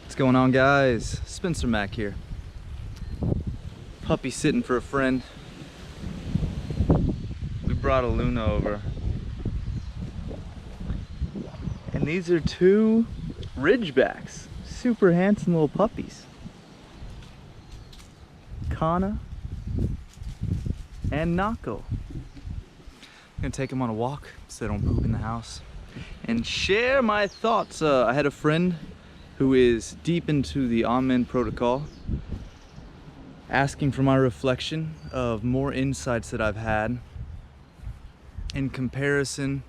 What's going on, guys? Spencer-Mack here. Puppy sitting for a friend. We brought a Luna over. And these are two Ridgebacks. Super handsome little puppies. Kana and Nako. I'm gonna take them on a walk so they don't poop in the house and share my thoughts. I had a friend who is deep into the Amen protocol asking for my reflection of more insights that I've had in comparison.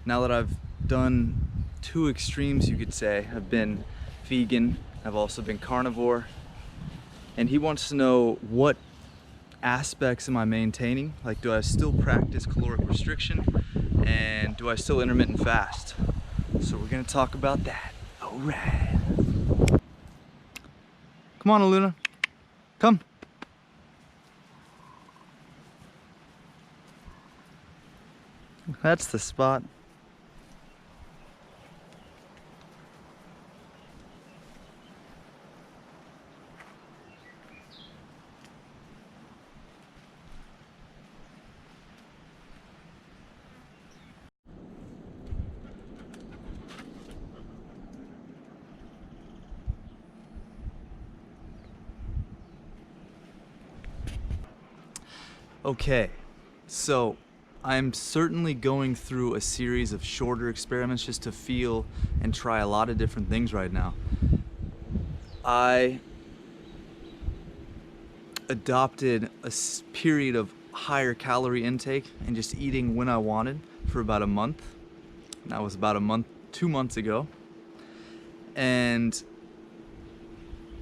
Now that I've done two extremes, you could say, I've been vegan, I've also been carnivore, and he wants to know what aspects am I maintaining? Like, do I still practice caloric restriction, and do I still intermittent fast? So we're gonna talk about that. All right. Come on, Luna. Come. That's the spot. Okay, so I'm certainly going through a series of shorter experiments just to feel and try a lot of different things right now. I adopted a period of higher calorie intake and just eating when I wanted for about a month. And that was about 2 months ago. And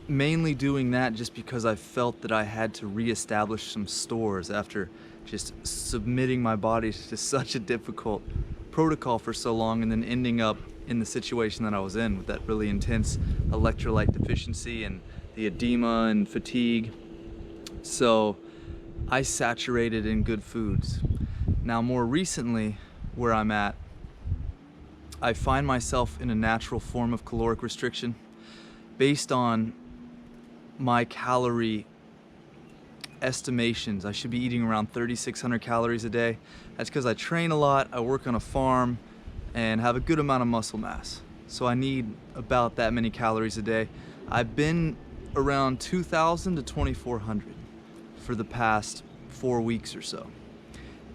mainly doing that just because I felt that I had to reestablish some stores after just submitting my body to such a difficult protocol for so long, and then ending up in the situation that I was in with that really intense electrolyte deficiency and the edema and fatigue. So I saturated in good foods. Now, more recently, where I'm at, I find myself in a natural form of caloric restriction based on my calorie estimations. I should be eating around 3,600 calories a day. That's because I train a lot, I work on a farm, and have a good amount of muscle mass. So I need about that many calories a day. I've been around 2,000 to 2,400 for the past 4 weeks or so.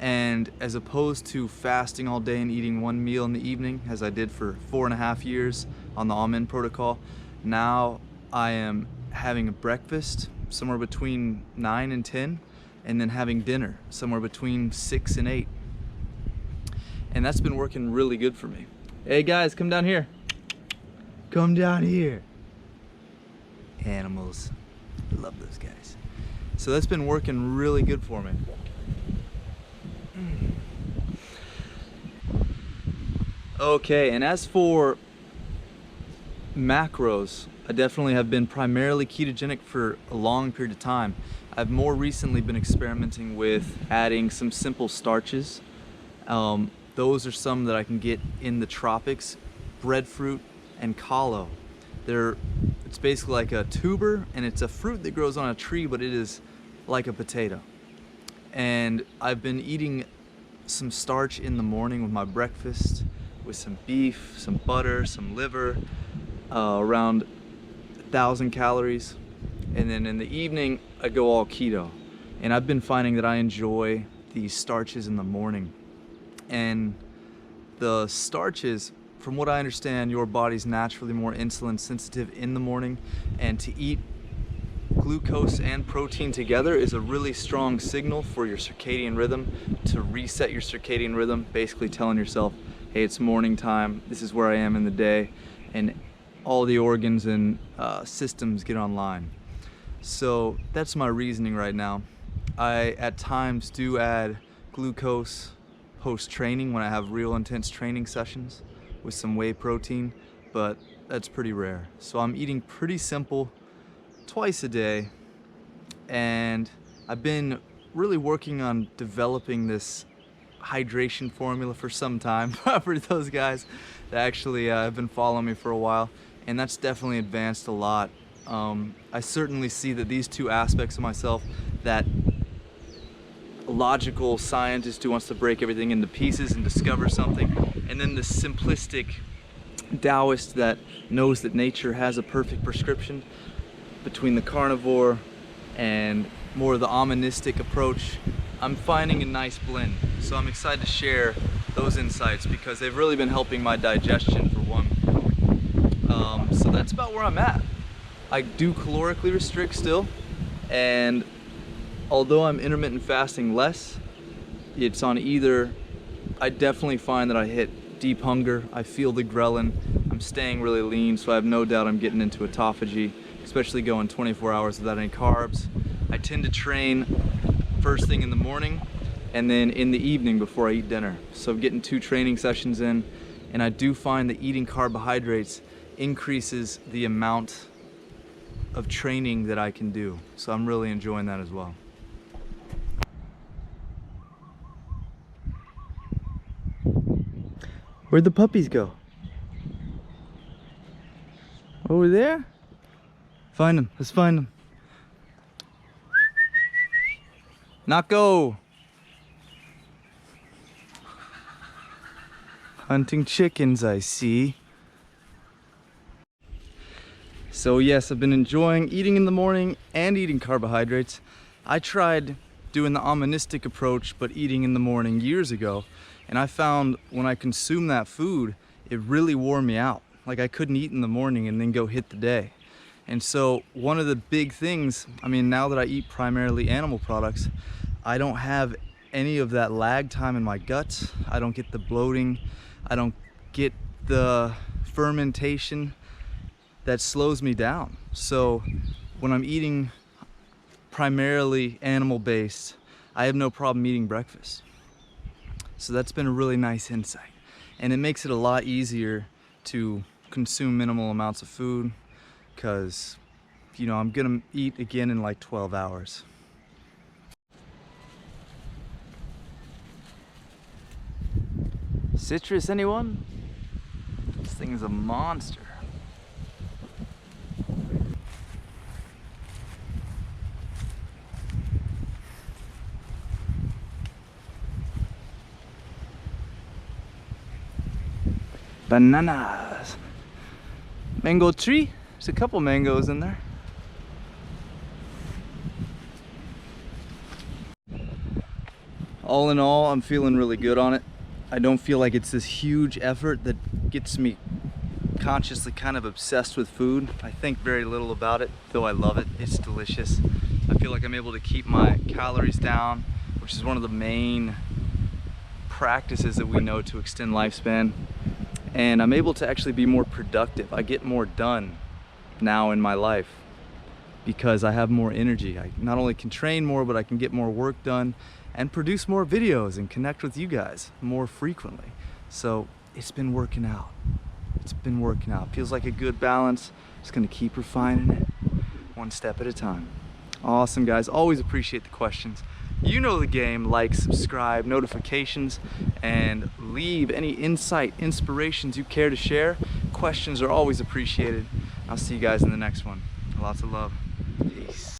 And as opposed to fasting all day and eating one meal in the evening, as I did for 4.5 years on the Amen protocol, now I am having a breakfast somewhere between 9 and 10, and then having dinner somewhere between 6 and 8. And that's been working really good for me. Hey guys, come down here. Come down here. Animals, love those guys. So that's been working really good for me. Okay, and as for macros, I definitely have been primarily ketogenic for a long period of time. I've more recently been experimenting with adding some simple starches. Those are some that I can get in the tropics: breadfruit and kalo. It's basically like a tuber, and it's a fruit that grows on a tree, but it is like a potato. And I've been eating some starch in the morning with my breakfast, with some beef, some butter, some liver, around 1,000 calories, and then in the evening I go all keto. And I've been finding that I enjoy these starches in the morning. And the starches, from what I understand, your body's naturally more insulin sensitive in the morning, and to eat glucose and protein together is a really strong signal for your circadian rhythm, to reset your circadian rhythm, basically telling yourself, hey, it's morning time, this is where I am in the day, and all the organs and systems get online. So that's my reasoning right now. I at times do add glucose post-training when I have real intense training sessions with some whey protein, but that's pretty rare. So I'm eating pretty simple twice a day, and I've been really working on developing this hydration formula for some time for those guys that actually have been following me for a while. and that's definitely advanced a lot. I certainly see that these two aspects of myself, that logical scientist who wants to break everything into pieces and discover something, and then the simplistic Taoist that knows that nature has a perfect prescription, between the carnivore and more of the omonistic approach, I'm finding a nice blend. So I'm excited to share those insights because they've really been helping my digestion for one. So that's about where I'm at. I do calorically restrict still, and although I'm intermittent fasting less, it's on either. I definitely find that I hit deep hunger. I feel the ghrelin. I'm staying really lean, so I have no doubt I'm getting into autophagy, especially going 24 hours without any carbs. I tend to train first thing in the morning and then in the evening before I eat dinner. So I'm getting 2 training sessions in, and I do find that eating carbohydrates increases the amount of training that I can do. So I'm really enjoying that as well. Where'd the puppies go? Over there? Find them, let's find them. Not go! Hunting chickens, I see. So yes, I've been enjoying eating in the morning and eating carbohydrates. I tried doing the omonistic approach, but eating in the morning years ago, and I found when I consumed that food, it really wore me out. Like I couldn't eat in the morning and then go hit the day. And so one of the big things, I mean, now that I eat primarily animal products, I don't have any of that lag time in my guts. I don't get the bloating. I don't get the fermentation that slows me down. So when I'm eating primarily animal-based, I have no problem eating breakfast. So that's been a really nice insight. And it makes it a lot easier to consume minimal amounts of food because, you know, I'm gonna eat again in like 12 hours. Citrus, anyone? This thing is a monster. Bananas. Mango tree. There's a couple mangoes in there. All in all, I'm feeling really good on it. I don't feel like it's this huge effort that gets me consciously kind of obsessed with food. I think very little about it, though I love it. It's delicious. I feel like I'm able to keep my calories down, which is one of the main practices that we know to extend lifespan. And I'm able to actually be more productive. I get more done now in my life because I have more energy. I not only can train more, but I can get more work done and produce more videos and connect with you guys more frequently. So it's been working out. It's been working out. Feels like a good balance. Just gonna keep refining it one step at a time. Awesome, guys. Always appreciate the questions. You know the game. Like, subscribe, notifications, and leave any insight, inspirations you care to share. Questions are always appreciated. I'll see you guys in the next one. Lots of love. Peace.